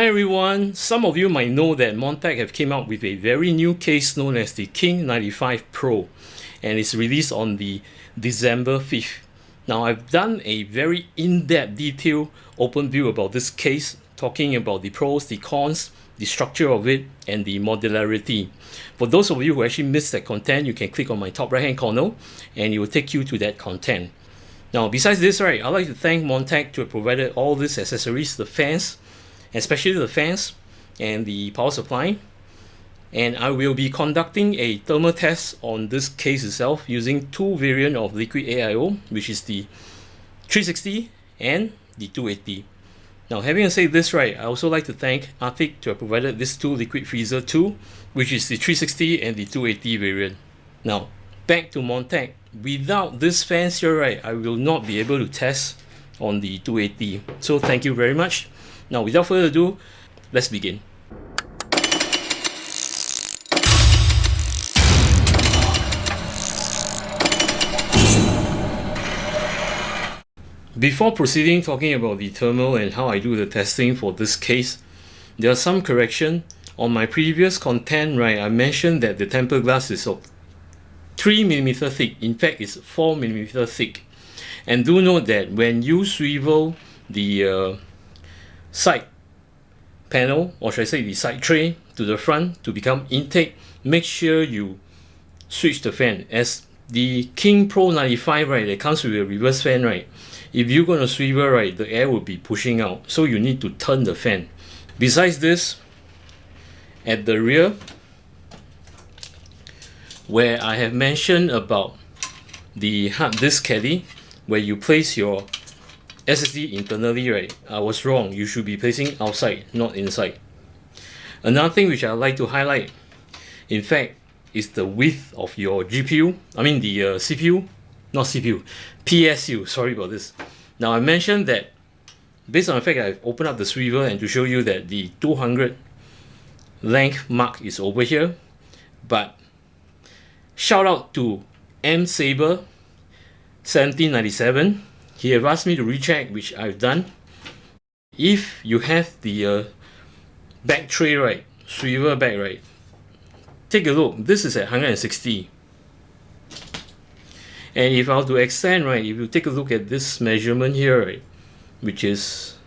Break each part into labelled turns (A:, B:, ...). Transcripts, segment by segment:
A: Hi everyone, some of you might know that Montech have came out with a very new case known as the King 95 Pro, and it's released on the December 5th. Now I've done a very in-depth detailed open view about this case, talking about the pros, the cons, the structure of it, and the modularity. For those of you who actually missed that content, you can click on my top right hand corner and it will take you to that content. Now besides this, right, I'd like to thank Montech to have provided all these accessories, the fans, especially the fans and the power supply, and I will be conducting a thermal test on this case itself using two variants of Liquid AIO, which is the 360 and the 280. Now having said this, right, I also like to thank Arctic to have provided this two liquid freezer too, which is the 360 and the 280 variant. Now back to Montech. Without this fans here, right, I will not be able to test on the 280. So thank you very much. Now, without further ado, let's begin. Before proceeding talking about the thermal and how I do the testing for this case, there are some correction. On my previous content, right, I mentioned that the tempered glass is of 3mm thick. In fact, it's 4mm thick. And do note that when you swivel the side panel, or should I say the side tray, to the front to become intake, make sure you switch the fan. As the King Pro 95, right, it comes with a reverse fan, right, if you're going to swivel, right, the air will be pushing out, so you need to turn the fan. Besides this, at the rear, where I have mentioned about the hard disk caddy, where you place your SSD internally, right, I was wrong. You should be placing outside, not inside. Another thing which I like to highlight, in fact, is the width of your GPU. I mean the CPU, not CPU, PSU. Sorry about this. Now I mentioned that based on the fact that I've opened up the swivel and to show you that the 200 length mark is over here, but shout out to M Saber 1797. He have asked me to recheck, which I've done. If you have the back tray, right, swivel back, right, take a look. This is at 160. And if I were to extend, right, if you take a look at this measurement here, right, which is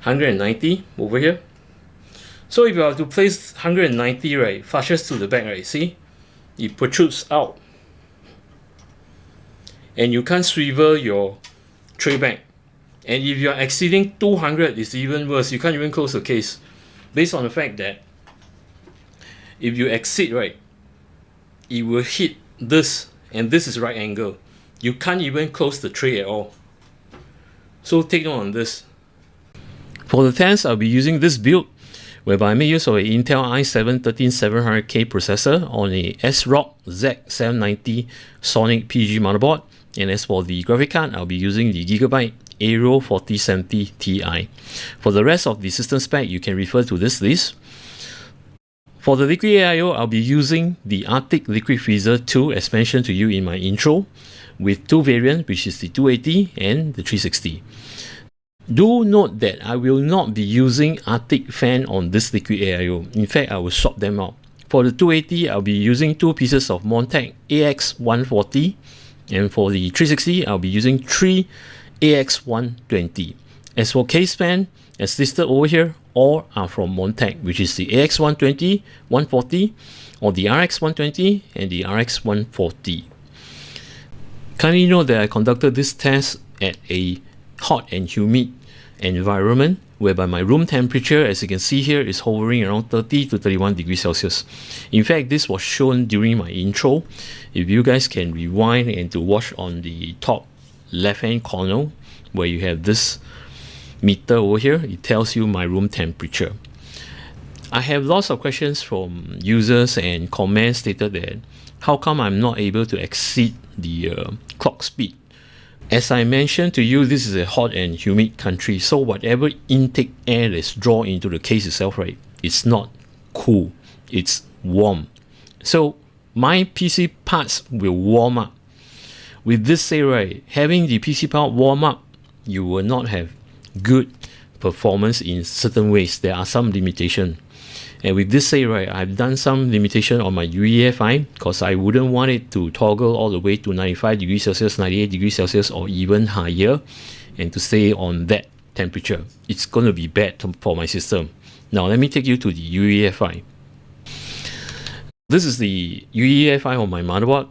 A: 190 over here. So if I were to place 190, right, flushes to the back, right, see, it protrudes out. And you can't swivel your tray back. And if you're exceeding 200, it's even worse. You can't even close the case, based on the fact that if you exceed, right, it will hit this, and this is right angle. You can't even close the tray at all. So take note on this. For the test, I'll be using this build, whereby I make use of an Intel i7-13700K processor on a ASRock Z790 Sonic PG motherboard. And as for the graphic card, I'll be using the Gigabyte Aero 4070 Ti. For the rest of the system spec, you can refer to this list. For the Liquid AIO, I'll be using the Arctic Liquid Freezer 2 as mentioned to you in my intro, with two variants, which is the 280 and the 360. Do note that I will not be using Arctic fan on this Liquid AIO. In fact, I will swap them out. For the 280, I'll be using two pieces of Montech AX140. And for the 360, I'll be using 3 AX120. As for case fan, as listed over here, all are from Montech, which is the AX120, 140, or the RX120 and the RX140. Kindly note that I conducted this test at a hot and humid environment, whereby my room temperature, as you can see here, is hovering around 30 to 31 degrees Celsius. In fact, this was shown during my intro. If you guys can rewind and to watch on the top left hand corner, where you have this meter over here, it tells you my room temperature. I have lots of questions from users and comments stated that how come I'm not able to exceed the clock speed. As I mentioned to you, this is a hot and humid country, so whatever intake air that's drawn into the case itself, right, it's not cool, it's warm. So my PC parts will warm up. With this say, right, having the PC part warm up, you will not have good performance in certain ways. There are some limitation. And with this say, right, I've done some limitation on my UEFI because I wouldn't want it to toggle all the way to 95 degrees Celsius, 98 degrees Celsius, or even higher, and to stay on that temperature. It's going to be bad for my system. Now, let me take you to the UEFI. This is the UEFI on my motherboard.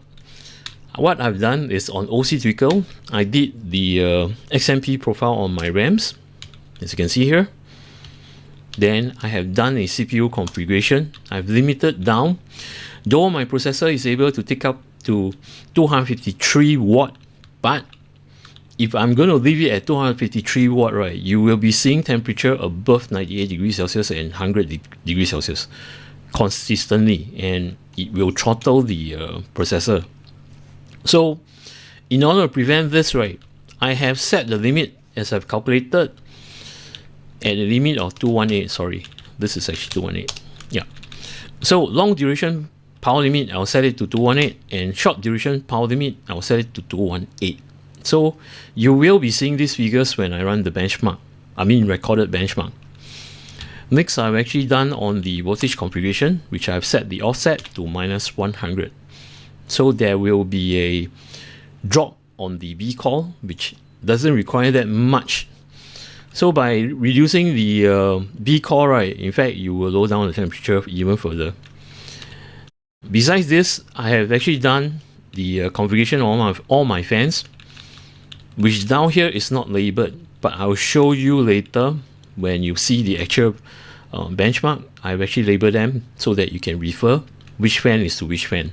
A: What I've done is on OC Twinkle, I did the XMP profile on my RAMs, as you can see here. Then I have done a CPU configuration. I've limited down. Though my processor is able to take up to 253 watt, but if I'm going to leave it at 253 watt, right, you will be seeing temperature above 98 degrees Celsius and 100 degrees Celsius consistently, and it will throttle the processor. So in order to prevent this, right, I have set the limit as I've calculated at a limit of 218. Sorry, this is actually 218. Yeah. So long duration power limit, I'll set it to 218, and short duration power limit, I'll set it to 218. So you will be seeing these figures when I run the benchmark. I mean recorded benchmark. Next, I've actually done on the voltage configuration, which I've set the offset to -100. So there will be a drop on the Vcore, which doesn't require that much. So by reducing the Vcore, right, in fact, you will lower down the temperature even further. Besides this, I have actually done the configuration of all my fans, which down here is not labeled, but I'll show you later when you see the actual benchmark. I've actually labeled them so that you can refer which fan is to which fan.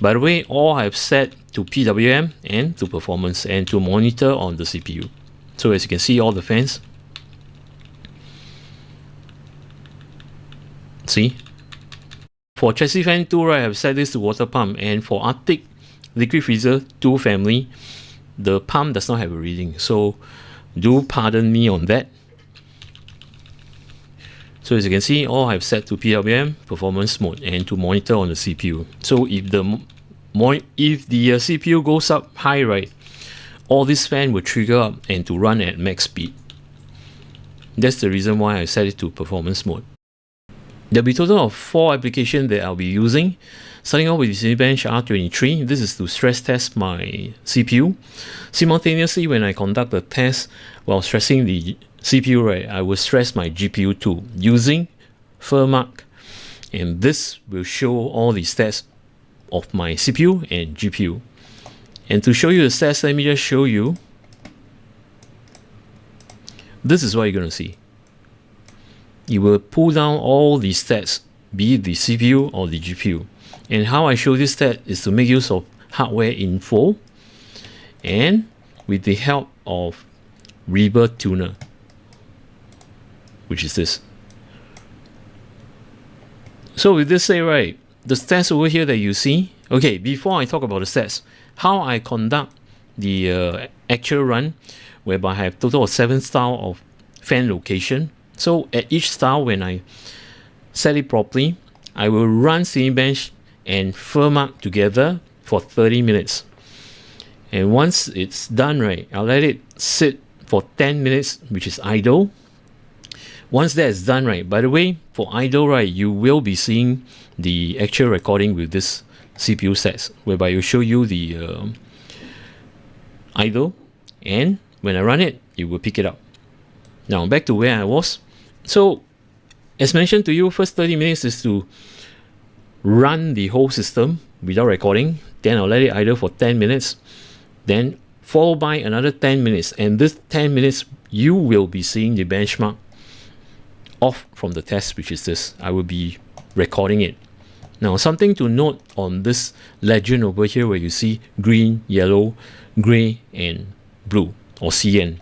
A: By the way, all I've set to PWM and to performance and to monitor on the CPU. So as you can see, all the fans. See? For chassis fan 2, right, I've set this to water pump, and for Arctic liquid freezer 2 family, the pump does not have a reading. So do pardon me on that. So as you can see, all I've set to PWM, performance mode, and to monitor on the CPU. So if the CPU goes up high, right, all this fan will trigger up and to run at max speed. That's the reason why I set it to performance mode. There'll be a total of 4 applications that I'll be using. Starting off with the Cinebench R23, this is to stress test my CPU. Simultaneously, when I conduct the test while stressing the CPU, right, I will stress my GPU too using Fermark, and this will show all the stats of my CPU and GPU. And to show you the stats, let me just show you. This is what you're going to see. It will pull down all the stats, be it the CPU or the GPU. And how I show this stat is to make use of hardware info and with the help of Rebirth Tuner, which is this. So with this say, right, the stats over here that you see, okay, before I talk about the stats, how I conduct the actual run, whereby I have total of 7 style of fan location. So at each style, when I set it properly, I will run Cinebench and Fermark together for 30 minutes. And once it's done, right, I'll let it sit for 10 minutes, which is idle. Once that is done, right, by the way, for idle, right, you will be seeing the actual recording with this CPU sets, whereby it will show you the idle, and when I run it, it will pick it up. Now back to where I was. So as mentioned to you, first 30 minutes is to run the whole system without recording. Then I'll let it idle for 10 minutes, then followed by another 10 minutes, and this 10 minutes you will be seeing the benchmark off from the test, which is this. I will be recording it. Now something to note on this legend over here, where you see green, yellow, gray and blue, or CN.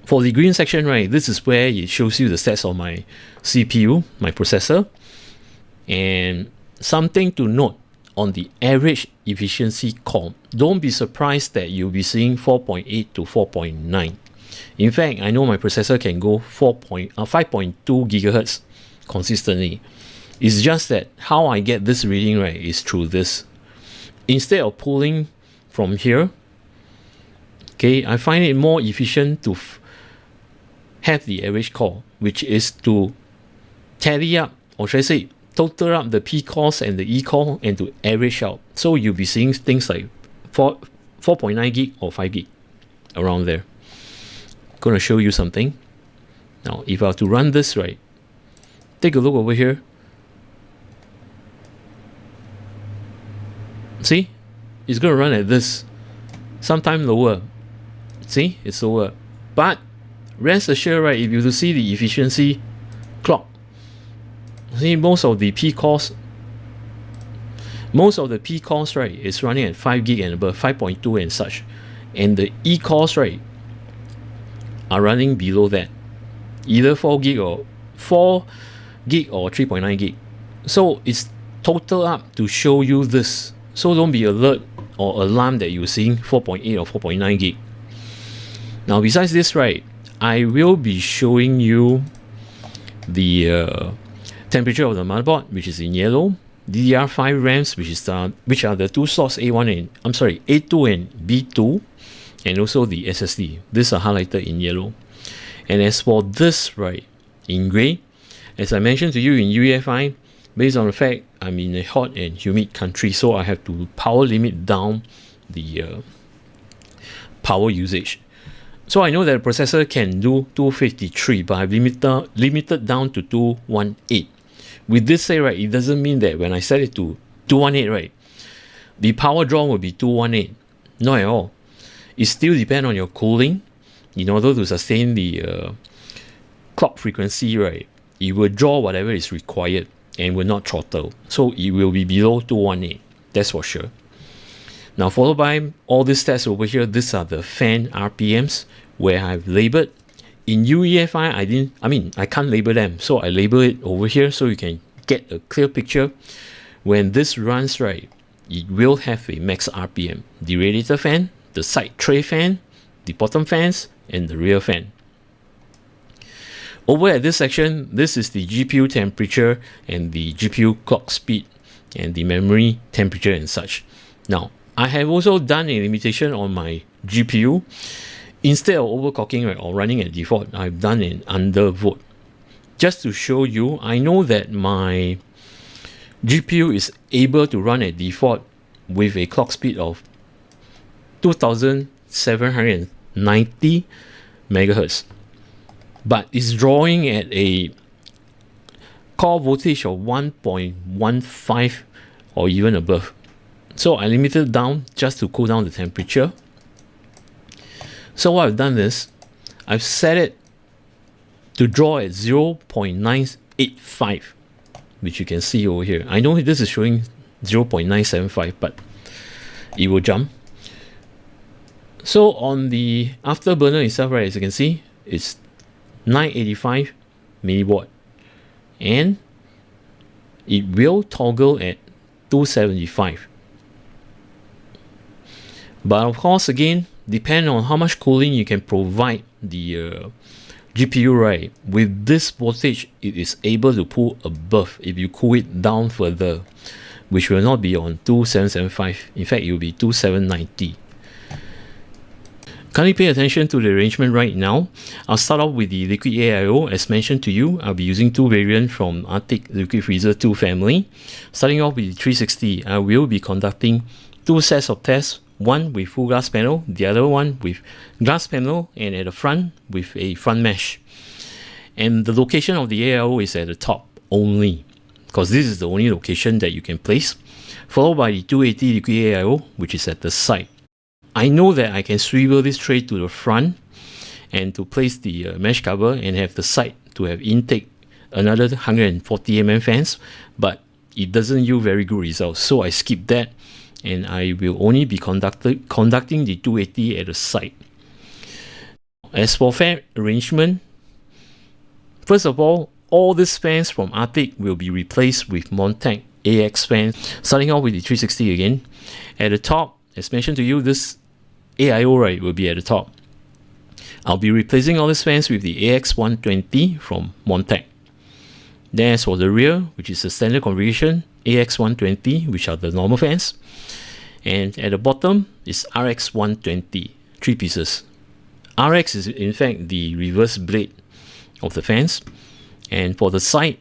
A: For the green section, right, this is where it shows you the stats of my CPU, my processor. And something to note on the average efficiency comp, don't be surprised that you'll be seeing 4.8 to 4.9. In fact, I know my processor can go 5.2 gigahertz consistently. It's just that how I get this reading, right, is through this. Instead of pulling from here, okay, I find it more efficient to have the average core, which is to tally up, or should I say, total up the P cores and the E core and to average out. So you'll be seeing things like 4.9 gig or 5 gig around there. Gonna show you something. Now, if I were to run this, right, take a look over here. See, it's gonna run at this, sometime lower. See, it's lower. But rest assured, right, if you see the efficiency clock, see most of the P cores, right, is running at 5 gig and above, 5.2 and such, and the E cores, right, are running below that, either 4 gig or 3.9 gig. So it's total up to show you this. So don't be alert or alarmed that you're seeing 4.8 or 4.9 gig. Now, besides this, right, I will be showing you the temperature of the motherboard, which is in yellow, DDR5 RAMs, which are the two slots A2 and B2, and also the SSD. These are highlighted in yellow. And as for this, right, in gray, as I mentioned to you in UEFI, based on the fact I'm in a hot and humid country, so I have to power limit down the power usage. So I know that the processor can do 253, but I've limited down to 218. With this say, right, it doesn't mean that when I set it to 218, right, the power draw will be 218. Not at all. It still depends on your cooling. In order to sustain the clock frequency, right, it will draw whatever is required and will not throttle. So it will be below 218. That's for sure. Now, followed by all these stats over here, these are the fan RPMs where I've labeled. In UEFI, I can't label them, so I label it over here so you can get a clear picture. When this runs, right, it will have a max RPM. The radiator fan, the side tray fan, the bottom fans, and the rear fan. Over at this section, this is the GPU temperature and the GPU clock speed and the memory temperature and such. Now, I have also done a limitation on my GPU. Instead of overclocking, right, or running at default, I've done an undervolt. Just to show you, I know that my GPU is able to run at default with a clock speed of 2790 megahertz, but it's drawing at a core voltage of 1.15 or even above. So I limited down just to cool down the temperature. So what I've done is I've set it to draw at 0.985, which you can see over here. I know this is showing 0.975, but it will jump. So on the afterburner itself, right, as you can see, it's 985 milliwatt, and it will toggle at 275. But of course, again, depending on how much cooling you can provide the GPU, right, with this voltage, it is able to pull above if you cool it down further, which will not be on 2775. In fact, it will be 2790. Kindly pay attention to the arrangement right now. I'll start off with the Liquid AIO. As mentioned to you, I'll be using two variants from Arctic Liquid Freezer 2 family. Starting off with the 360, I will be conducting two sets of tests, one with full glass panel, the other one with glass panel and at the front with a front mesh. And the location of the AIO is at the top only, because this is the only location that you can place, followed by the 280 Liquid AIO, which is at the side. I know that I can swivel this tray to the front and to place the mesh cover and have the side to have intake another 140 mm fans, but it doesn't yield very good results, so I skip that, and I will only be conducting the 280 at the side. As for fan arrangement, first of all these fans from Arctic will be replaced with Montech AX fans. Starting off with the 360 again. At the top, as mentioned to you, this AIO, right, will be at the top. I'll be replacing all these fans with the AX120 from Montech. Then as for the rear, which is the standard configuration, AX120, which are the normal fans. And at the bottom is RX120, 3 pieces. RX is in fact the reverse blade of the fans. And for the side,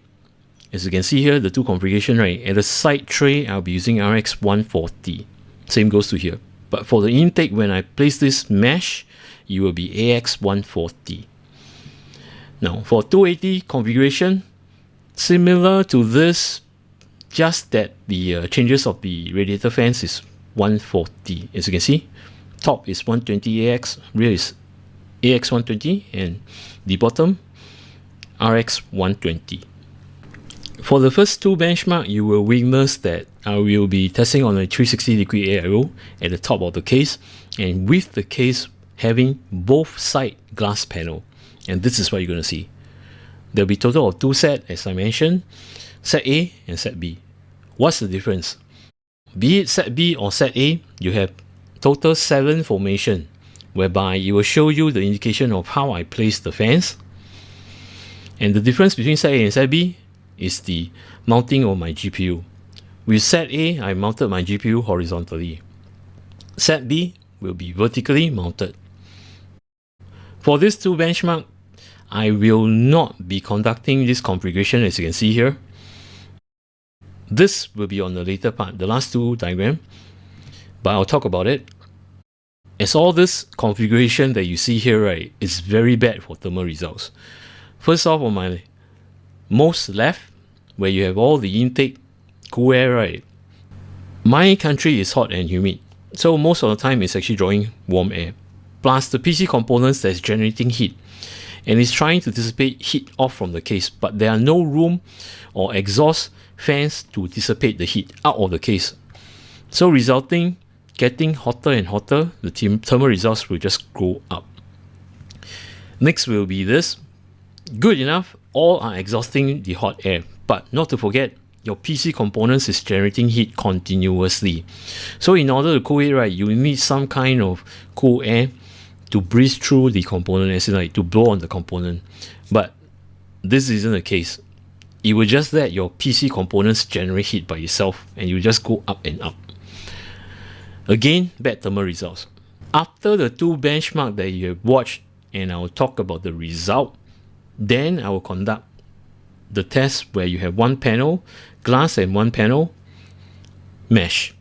A: as you can see here, the two configuration, right? At the side tray, I'll be using RX 140. Same goes to here. But for the intake, when I place this mesh, it will be AX 140. Now, for 280 configuration, similar to this, just that the changes of the radiator fans is 140. As you can see, top is 120 AX, rear is AX 120, and the bottom RX 120. For the first two benchmark, you will witness that I will be testing on a 360 Liquid AIO at the top of the case, and with the case having both side glass panel. And this is what you're going to see. There will be a total of two sets, as I mentioned, set A and set B. What's the difference? Be it set B or set A, you have total 7 formation, whereby it will show you the indication of how I place the fans. And the difference between set A and set B is the mounting of my GPU. With set A, I mounted my GPU horizontally. Set B will be vertically mounted. For these two benchmark, I will not be conducting this configuration, as you can see here. This will be on the later part, the last two diagram, but I'll talk about it. As all this configuration that you see here, right, is very bad for thermal results. First off, on my most left, where you have all the intake, cool air, right? My country is hot and humid, so most of the time it's actually drawing warm air. Plus the PC components that's generating heat, and it's trying to dissipate heat off from the case, but there are no room or exhaust fans to dissipate the heat out of the case. So resulting, getting hotter and hotter, the thermal results will just go up. Next will be this. Good enough, all are exhausting the hot air, but not to forget, your PC components is generating heat continuously. So in order to cool it, right, you need some kind of cool air to breeze through the component, as in like to blow on the component. But this isn't the case. It will just let your PC components generate heat by itself, and you just go up and up. Again, bad thermal results. After the two benchmark that you have watched, and I will talk about the result, then I will conduct the test where you have one panel glass and one panel mesh,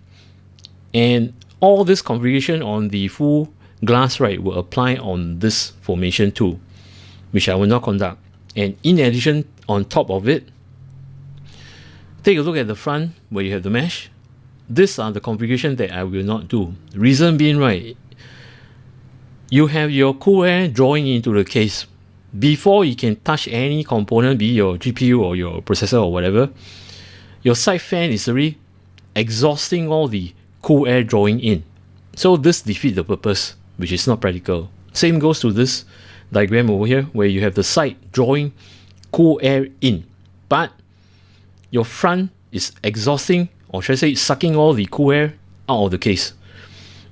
A: and all this configuration on the full glass, right, will apply on this formation too, which I will not conduct. And in addition, on top of it, take a look at the front where you have the mesh. These are the configuration that I will not do. Reason being, right, you have your cool air drawing into the case. Before you can touch any component, be your GPU or your processor or whatever, your side fan is already exhausting all the cool air drawing in. So this defeats the purpose, which is not practical. Same goes to this diagram over here, where you have the side drawing cool air in, but your front is exhausting, or should I say sucking all the cool air out of the case.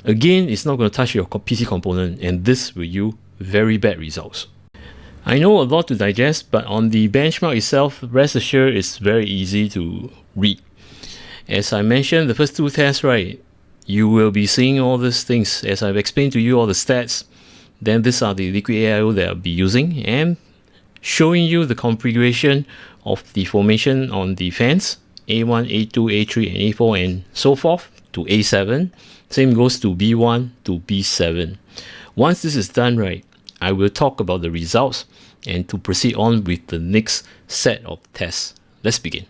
A: Again, it's not going to touch your PC component, and this will yield very bad results. I know a lot to digest, but on the benchmark itself, rest assured it's very easy to read. As I mentioned, the first two tests, right, you will be seeing all these things. As I've explained to you all the stats, then these are the Liquid AIO that I'll be using, and showing you the configuration of the formation on the fans, A1, A2, A3, and A4, and so forth to A7. Same goes to B1 to B7. Once this is done, right, I will talk about the results and to proceed on with the next set of tests. Let's begin.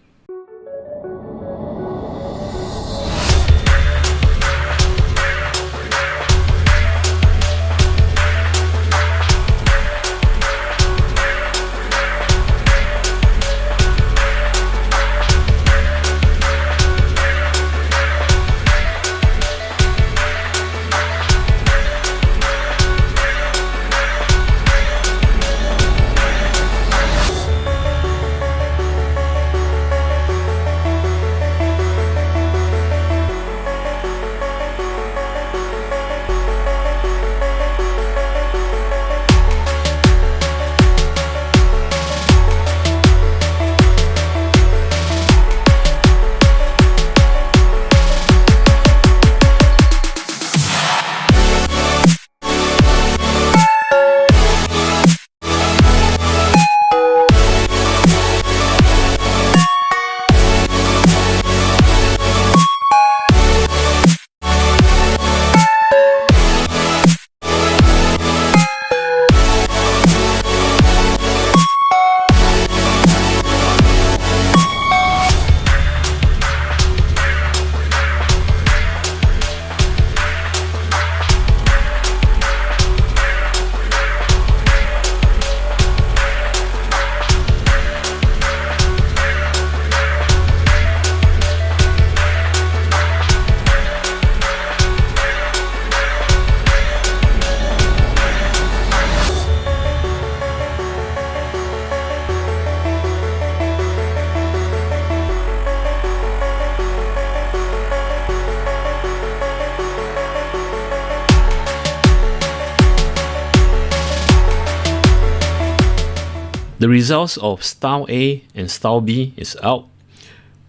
A: The results of style A and style B is out,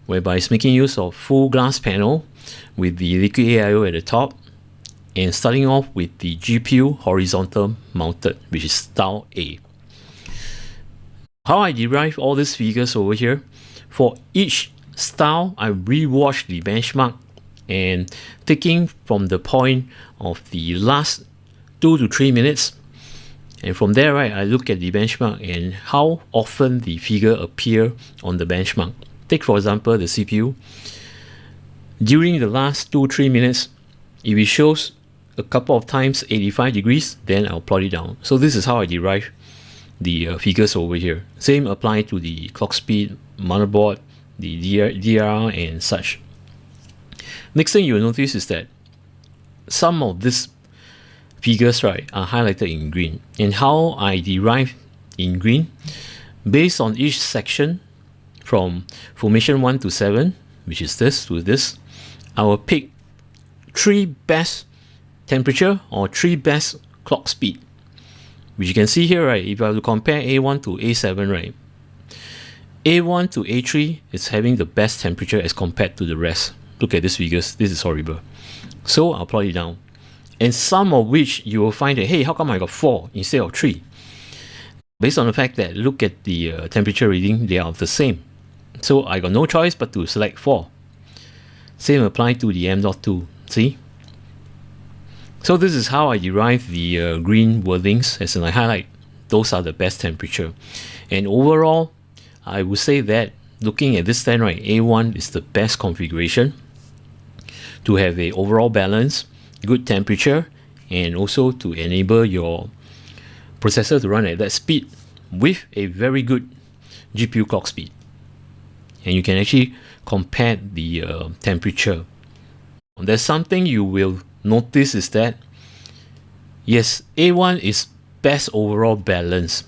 A: whereby it's making use of full glass panel with the Liquid AIO at the top, and starting off with the GPU horizontal mounted, which is style A. How I derive all these figures over here, for each style I rewatch the benchmark and taking from the point of the last 2 to 3 minutes, and from there, right, I look at the benchmark and how often the figure appear on the benchmark. Take for example the CPU. During the last 2-3 minutes, if it shows a couple of times 85 degrees, then I'll plot it down. So this is how I derive the figures over here. Same apply to the clock speed, motherboard, the DRR and such. Next thing you'll notice is that some of these figures, right, are highlighted in green. And how I derive in green, based on each section from formation 1 to 7, which is this to this, I will pick 3 best temperature or 3 best clock speed, which you can see here, right? If I were to compare A1 to A7, right, A1 to A3 is having the best temperature as compared to the rest. Look at these figures. This is horrible. So I'll plot it down. And some of which you will find that, hey, how come I got 4 instead of 3? Based on the fact that, look at the temperature reading, they are the same. So I got no choice but to select 4. Same apply to the M.2, see? So this is how I derive the green wordings, as in I highlight, those are the best temperature. And overall, I would say that, looking at this stand, right, A1 is the best configuration to have a overall balance, good temperature, and also to enable your processor to run at that speed with a very good GPU clock speed. And you can actually compare the temperature. There's something you will notice is that, yes, A1 is best overall balance.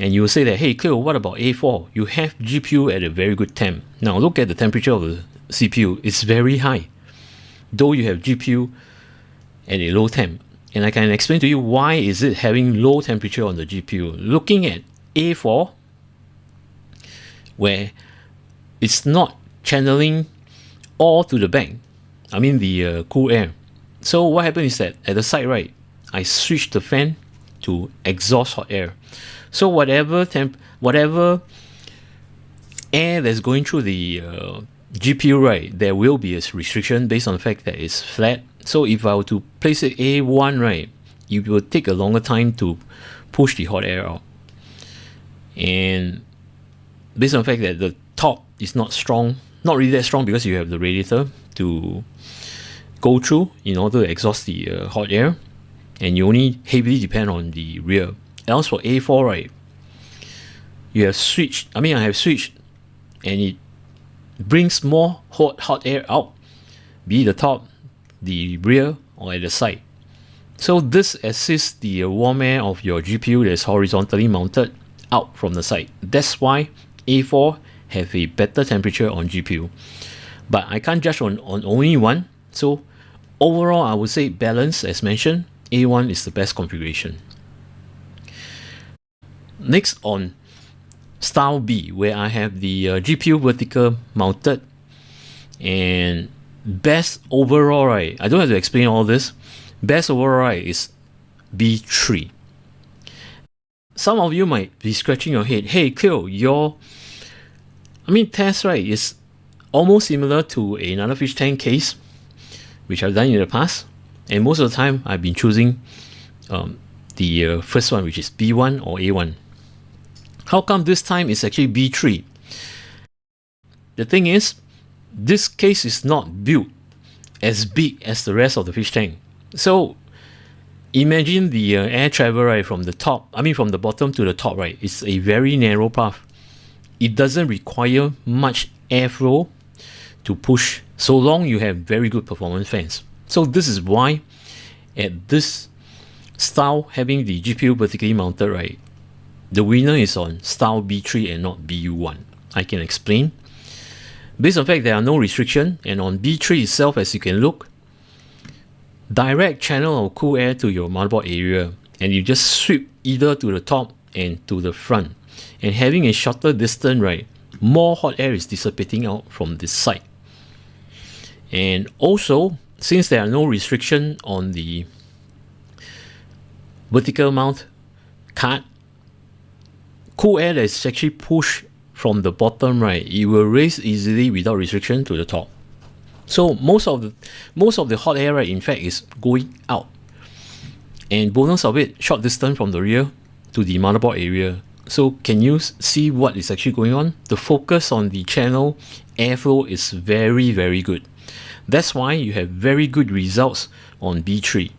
A: And you will say that, hey, Cleo, what about A4? You have GPU at a very good temp. Now look at the temperature of the CPU. It's very high, though you have GPU at a low temp. And I can explain to you why is it having low temperature on the GPU. Looking at A4, where it's not channeling all to the back, I mean the cool air. So what happened is that at the side, right, I switched the fan to exhaust hot air. So whatever air that's going through the GPU, right, there will be a restriction based on the fact that it's flat. So if I were to place it A1, right, it will take a longer time to push the hot air out. And based on the fact that the top is not strong, not really that strong, because you have the radiator to go through in order to exhaust the hot air, and you only heavily depend on the rear. Else for A4, right, you have switched, I have switched, and it brings more hot air out, be it the top, the rear, or at the side. So this assists the warm air of your GPU that is horizontally mounted out from the side. That's why A4 have a better temperature on GPU. But I can't judge on only one. So overall, I would say balance, as mentioned, A1 is the best configuration. Next, on style B, where I have the GPU vertical mounted, and best overall, right, I don't have to explain all this. Best overall, right, is B3. Some of you might be scratching your head. Hey, Cleo, your test, right, is almost similar to another fish tank case, which I've done in the past. And most of the time, I've been choosing the first one, which is B1 or A1. How come this time it's actually B3? The thing is, this case is not built as big as the rest of the fish tank. So imagine the air travel, right, from the top, from the bottom to the top, right, it's a very narrow path. It doesn't require much airflow to push, so long you have very good performance fans. So this is why at this style, having the GPU vertically mounted, right, the winner is on style B3 and not BU1. I can explain. Based on the fact there are no restriction, and on B3 itself, as you can look, direct channel of cool air to your motherboard area, and you just sweep either to the top and to the front. And having a shorter distance, right, more hot air is dissipating out from this side. And also, since there are no restriction on the vertical mount card, cool air that is actually pushed from the bottom, right, it will raise easily without restriction to the top. So most of the hot air, right, in fact, is going out. And bonus of it, short distance from the rear to the motherboard area. So can you see what is actually going on? The focus on the channel airflow is very, very good. That's why you have very good results on B3.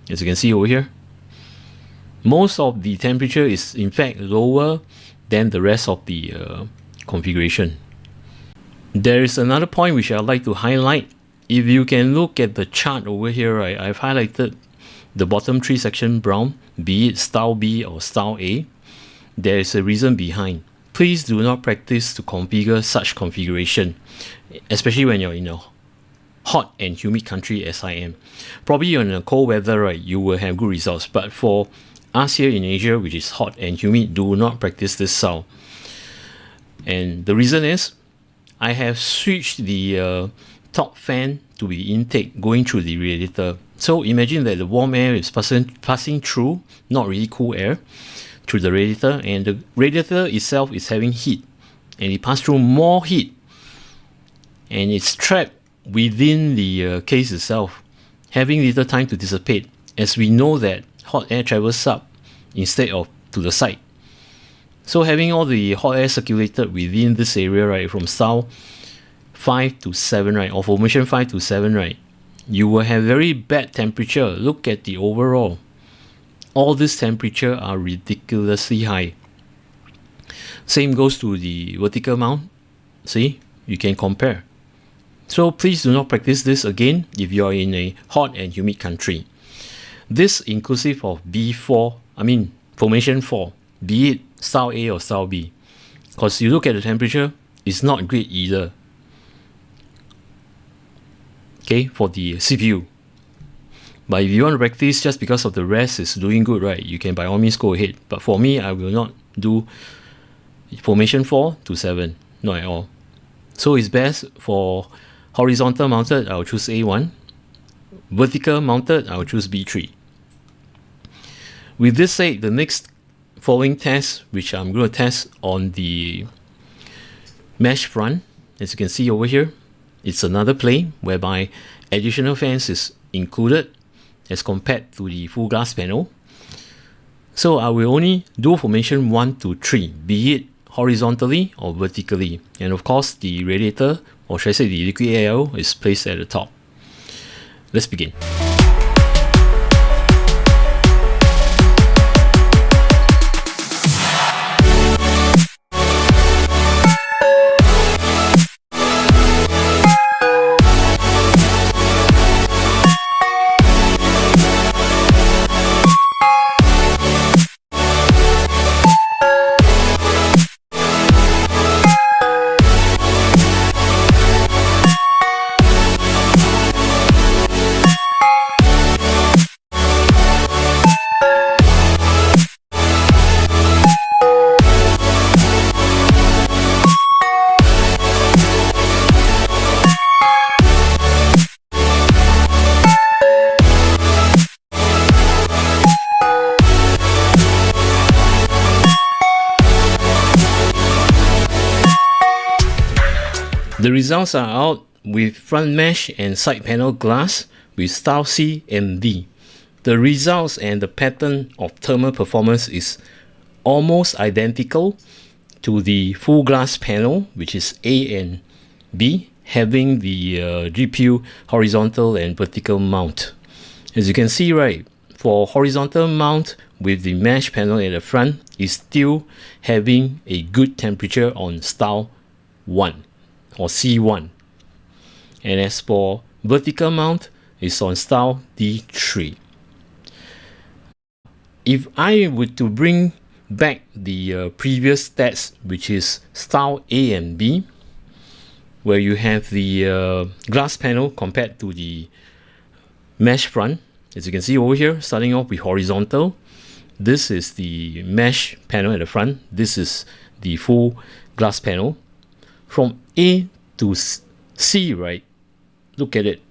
A: As you can see over here, most of the temperature is in fact lower than the rest of the configuration. There is another point which I'd like to highlight. If you can look at the chart over here, right, I've highlighted the bottom 3 section brown, be it style B or style A. There is a reason behind. Please do not practice to configure such configuration, especially when you're in a hot and humid country as I am. Probably in a cold weather, right, you will have good results. But for us here in Asia, which is hot and humid, do not practice this style. And the reason is, I have switched the top fan to be intake going through the radiator. So imagine that the warm air is passing through, not really cool air, through the radiator, and the radiator itself is having heat, and it passes through more heat, and it's trapped within the case itself, having little time to dissipate, as we know that hot air travels up instead of to the side. So having all the hot air circulated within this area, right, from style 5 to 7, right, or formation 5 to 7, right, you will have very bad temperature. Look at the overall. All this temperature are ridiculously high. Same goes to the vertical mount. See, you can compare. So please do not practice this again if you are in a hot and humid country. This inclusive of formation 4, be it style A or style B. Because you look at the temperature, it's not great either. Okay, for the CPU. But if you want to practice just because of the rest is doing good, right, you can by all means go ahead. But for me, I will not do formation 4 to 7, not at all. So it's best for horizontal mounted, I will choose A1. Vertical mounted, I will choose B3. With this said, the next following test, which I'm going to test on the mesh front, as you can see over here, it's another plane whereby additional fans is included as compared to the full glass panel. So I will only do formation 1 to 3, be it horizontally or vertically. And of course, the radiator, or should I say the Liquid AIO, is placed at the top. Let's begin. The results are out with front mesh and side panel glass with style C and D. The results and the pattern of thermal performance is almost identical to the full glass panel, which is A and B, having the GPU horizontal and vertical mount. As you can see, right, for horizontal mount with the mesh panel at the front is still having a good temperature on style 1 or C1, and as for vertical mount, it's on style D3. If I were to bring back the previous stats, which is style A and B, where you have the glass panel compared to the mesh front, as you can see over here, starting off with horizontal, This is the mesh panel at the front. This is the full glass panel. From A to C, right? Look at it.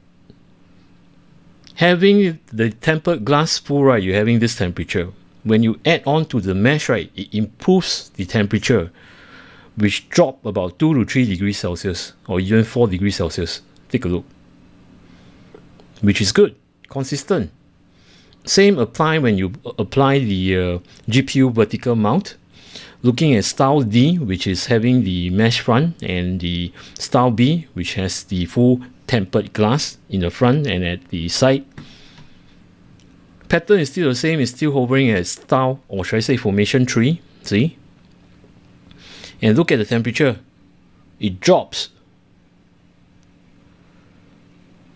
A: Having the tempered glass full, right, you're having this temperature. When you add on to the mesh, right, it improves the temperature, which drop about 2 to 3 degrees Celsius or even 4 degrees Celsius. Take a look. Which is good, consistent. Same apply when you apply the GPU vertical mount. Looking at style D, which is having the mesh front, and the style B, which has the full tempered glass in the front and at the side. Pattern is still the same, it's still hovering at style, or should I say formation 3, see? And look at the temperature, it drops.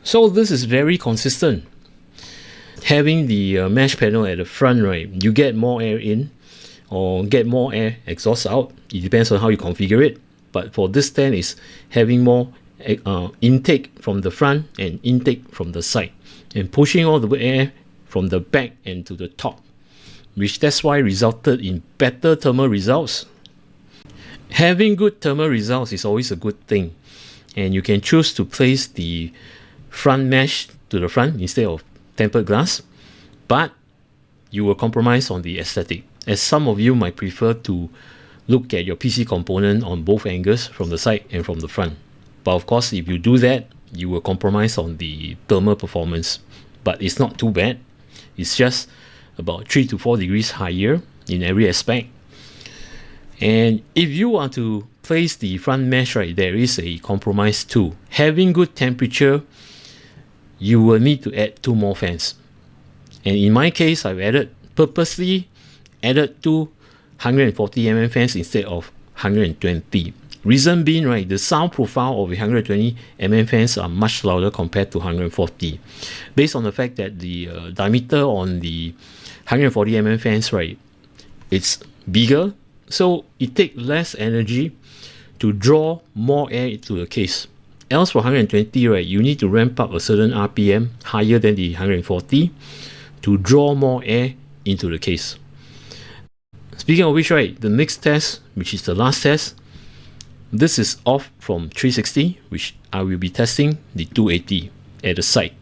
A: So this is very consistent. Having the mesh panel at the front, right, you get more air in or get more air exhaust out. It depends on how you configure it. But for this stand, is having more intake from the front and intake from the side, and pushing all the air from the back and to the top, which that's why resulted in better thermal results. Having good thermal results is always a good thing, and you can choose to place the front mesh to the front instead of tempered glass, but you will compromise on the aesthetic, as some of you might prefer to look at your PC component on both angles, from the side and from the front. But of course, if you do that, you will compromise on the thermal performance. But it's not too bad. It's just about 3 to 4 degrees higher in every aspect. And if you want to place the front mesh, right, there is a compromise too. Having good temperature, you will need to add 2 more fans. And in my case, I've purposely added 2 140mm fans instead of 120. Reason being, right, the sound profile of the 120mm fans are much louder compared to 140. Based on the fact that the diameter on the 140mm fans, right, it's bigger, so it takes less energy to draw more air into the case. Else for 120, right, you need to ramp up a certain RPM higher than the 140 to draw more air into the case. Speaking of which, right, the next test, which is the last test, this is off from 360, which I will be testing the 280 at the side.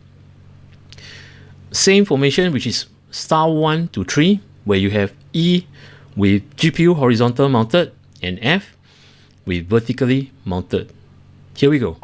A: Same formation, which is style 1 to 3, where you have E with GPU horizontal mounted and F with vertically mounted. Here we go.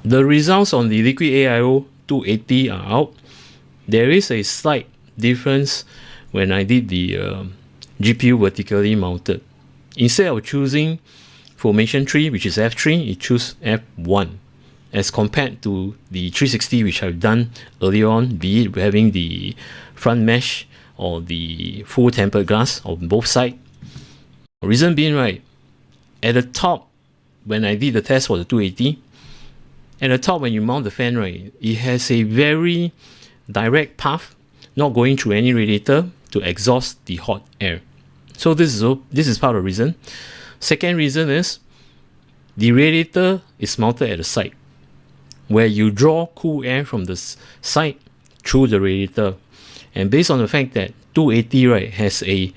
A: The results on the Liquid AIO 280 are out. There is a slight difference when I did the GPU vertically mounted. Instead of choosing formation 3, which is F3, it chose F1, as compared to the 360, which I've done earlier on, be it having the front mesh or the full tempered glass on both sides. Reason being, right, at the top, when I did the test for the 280, at the top, when you mount the fan, right, it has a very direct path, not going through any radiator to exhaust the hot air. So this is part of the reason. Second reason is the radiator is mounted at the side, where you draw cool air from the side through the radiator. And based on the fact that 280, right, has a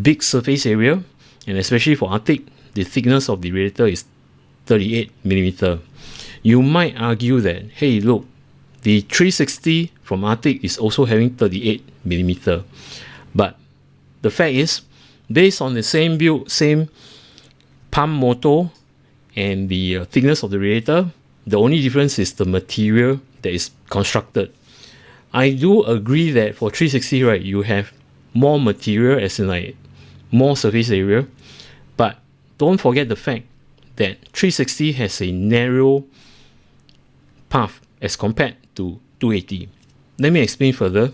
A: big surface area, and especially for Arctic, the thickness of the radiator is 38mm. You might argue that, hey, look, the 360 from Arctic is also having 38mm. But the fact is, based on the same build, same pump motor, and the thickness of the radiator. The only difference is the material that is constructed. I do agree that for 360, right, you have more material, as in like more surface area, but don't forget the fact that 360 has a narrow path as compared to 280. Let me explain further.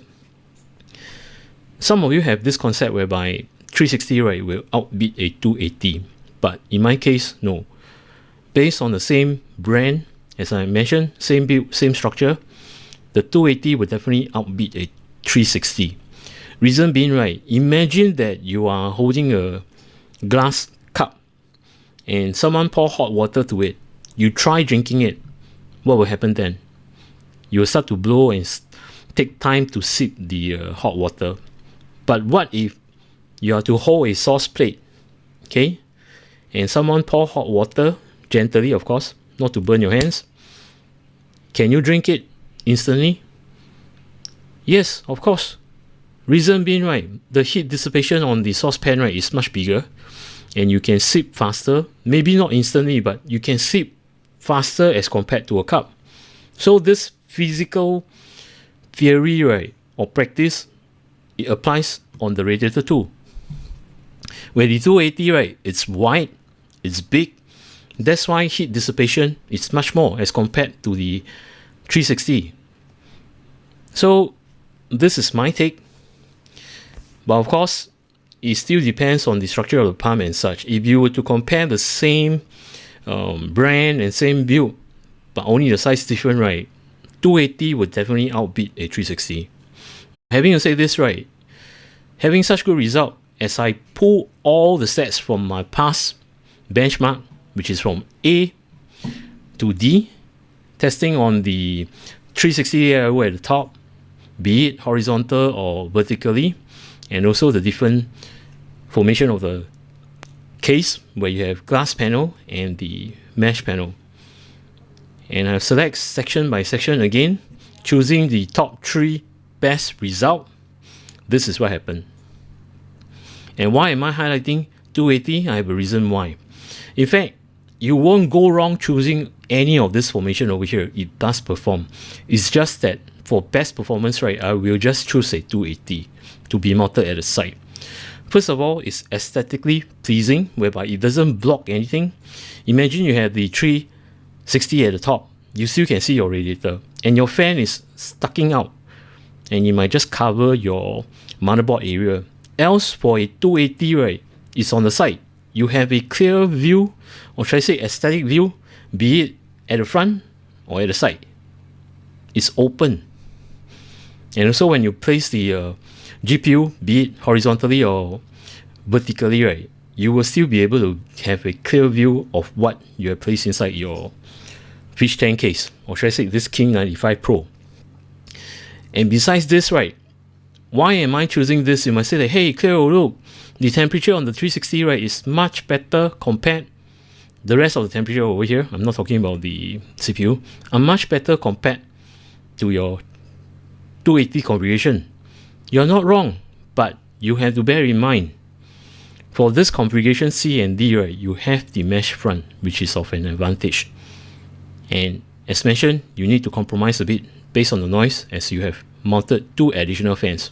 A: Some of you have this concept whereby 360, right, will outbeat a 280, but in my case, no. Based on the same brand, as I mentioned, same build, same structure, the 280 will definitely outbeat a 360. Reason being, right, imagine that you are holding a glass cup and someone pour hot water to it. You try drinking it. What will happen then? You will start to blow and take time to sip the hot water. But what if you are to hold a sauce plate, okay, and someone pour hot water, gently of course, not to burn your hands? Can you drink it instantly? Yes, of course. Reason being, right, the heat dissipation on the saucepan, right, is much bigger, and you can sip faster. Maybe not instantly, but you can sip faster as compared to a cup. So this physical theory, right, or practice, it applies on the radiator too. Where the 280, right, it's wide, it's big. That's why heat dissipation is much more as compared to the 360. So this is my take. But of course, it still depends on the structure of the pump and such. If you were to compare the same brand and same build, but only the size different, right, 280 would definitely outbeat a 360. Having to say this, right, having such good result, as I pull all the stats from my past benchmark, which is from A to D, testing on the 360 AIO at the top, be it horizontal or vertically, and also the different formation of the case where you have glass panel and the mesh panel. And I select section by section again, choosing the top 3 best result. This is what happened. And why am I highlighting 280? I have a reason why. In fact, you won't go wrong choosing any of this formation over here. It does perform. It's just that for best performance, right, I will just choose a 280 to be mounted at the side. First of all, it's aesthetically pleasing, whereby it doesn't block anything. Imagine you have the 360 at the top. You still can see your radiator, and your fan is sticking out, and you might just cover your motherboard area. Else, for a 280, right, it's on the side. You have a clear view, or should I say aesthetic view, be it at the front or at the side. It's open. And also when you place the GPU, be it horizontally or vertically, right, you will still be able to have a clear view of what you have placed inside your fish tank case, or should I say this King 95 Pro. And besides this, right, why am I choosing this? You might say that, hey, Cleo, look, the temperature on the 360, right, is much better compared the rest of the temperature over here. I'm not talking about the CPU. Are much better compared to your 280 configuration. You're not wrong, but you have to bear in mind, for this configuration C and D, right, you have the mesh front, which is of an advantage. And as mentioned, you need to compromise a bit based on the noise, as you have mounted 2 additional fans.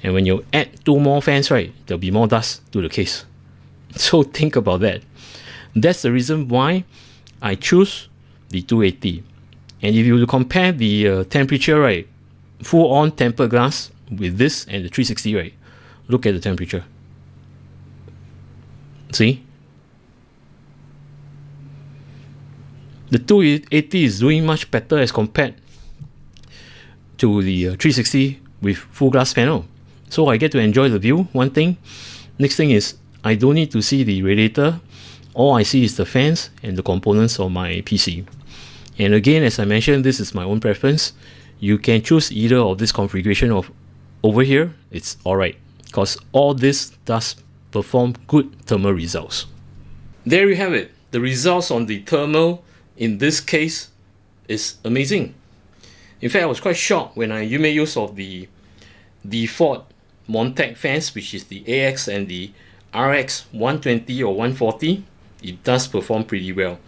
A: And when you add 2 more fans, right, there'll be more dust to the case. So think about that. That's the reason why I choose the 280. And if you compare the temperature, right, full on tempered glass with this and the 360, right, look at the temperature. See? The 280 is doing much better as compared to the 360 with full glass panel. So I get to enjoy the view, one thing. Next thing is, I don't need to see the radiator. All I see is the fans and the components of my PC. And again, as I mentioned, this is my own preference. You can choose either of this configuration of over here. It's alright, because all this does perform good thermal results. There you have it. The results on the thermal in this case is amazing. In fact, I was quite shocked when you made use of the default Montech fans, which is the AX and the RX 120 or 140. It does perform pretty well.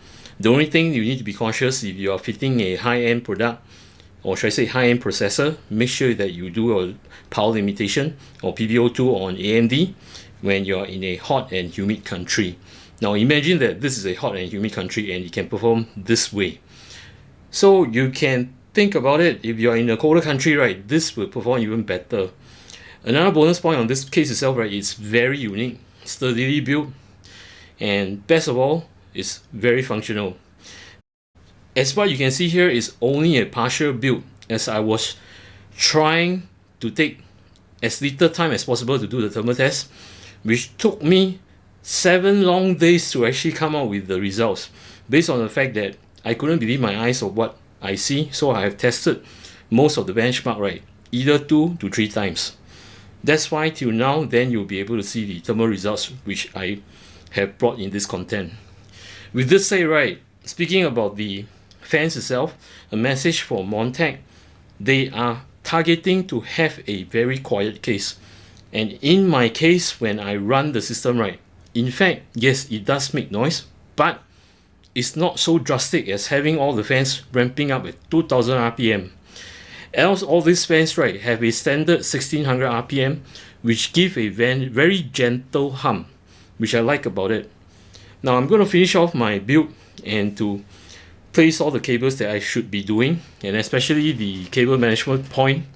A: The only thing you need to be conscious if you are fitting a high-end product, or should I say high-end processor, make sure that you do a power limitation or PBO2 on AMD when you're in a hot and humid country. Now imagine that this is a hot and humid country and it can perform this way. So you can think about it, if you're in a colder country, right, this will perform even better. Another bonus point on this case itself, right, it's very unique, sturdily built, and best of all, it's very functional. As what you can see here is only a partial build, as I was trying to take as little time as possible to do the thermal test, which took me 7 long days to actually come out with the results, based on the fact that I couldn't believe my eyes of what I see. So I have tested most of the benchmark, right, either 2 to 3 times. That's why till now, then you'll be able to see the thermal results which I have brought in this content. With this said, right, speaking about the fans itself, a message for Montech, they are targeting to have a very quiet case. And in my case, when I run the system, right, in fact, yes, it does make noise, but it's not so drastic as having all the fans ramping up at 2000 RPM. Else, all these fans, right, have a standard 1600 RPM, which give a very gentle hum, which I like about it. Now I'm going to finish off my build and to place all the cables that I should be doing, and especially the cable management point,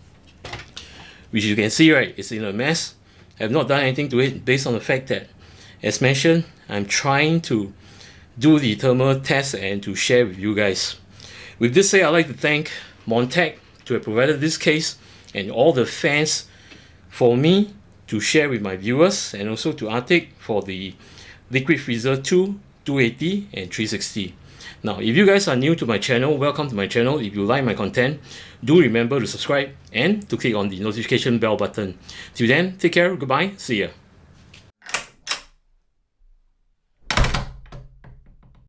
A: which you can see, right, it's in a mess. I have not done anything to it based on the fact that, as mentioned, I'm trying to do the thermal test and to share with you guys. With this said, I'd like to thank Montech to have provided this case and all the fans for me to share with my viewers, and also to Arctic for the Liquid Freezer 2, 280 and 360. Now, if you guys are new to my channel, welcome to my channel. If you like my content, do remember to subscribe and to click on the notification bell button. Till then, take care, goodbye, see ya.